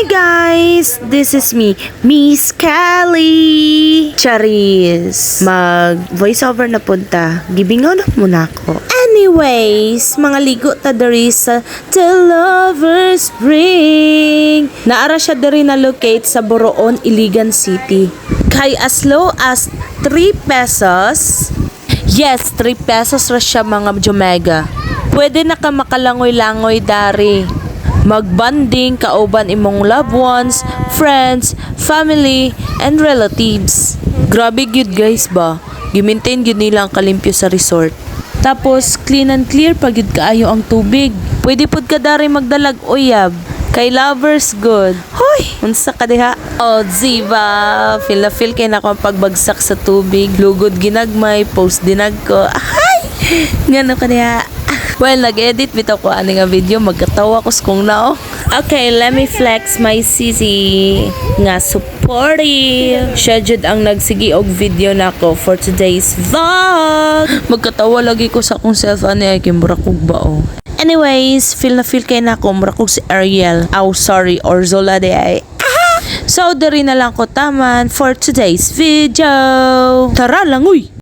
Hi guys! This is me, Miss Kelly! Charis! Mag-voiceover na punta. Gibingaw na muna ako. Anyways, mga ligo ta diri sa The Lover's Spring. Naara siya diri na locate sa Boroon, Iligan City. Kay as low as 3 pesos. Yes, 3 pesos ra siya mga Jomega. Pwede na ka makalangoy-langoy dari. Magbanding kauban imong loved ones, friends, family, and relatives. Grabe gyud guys ba. Gimaintain gyud nila ang kalimpyo sa resort. Tapos clean and clear pag gyud kaayo ang tubig. Pwede pud ka dari magdalag uyab. Kay lovers good. Hoy, unsa ka diha? Oh, ziva. Feel na feel kay na ko pagbagsak sa tubig. Lugod ginagmay, post dinag ko. Ay! Ngano ka diha? Well, nag-edit bitaw ko ani nga video, magkatawa ko kung nao. Okay, let me flex my sisi nga supportive. Siya jud ang nagsigi og video nako for today's vlog. Magkatawa lagi ko sa akong self ani ay kimburakog ba oh. Anyways, feel na feel kay nako murakog si Ariel. Oh, sorry, Orzola de ay. So, diri na lang ko taman for today's video. Tara lang uy!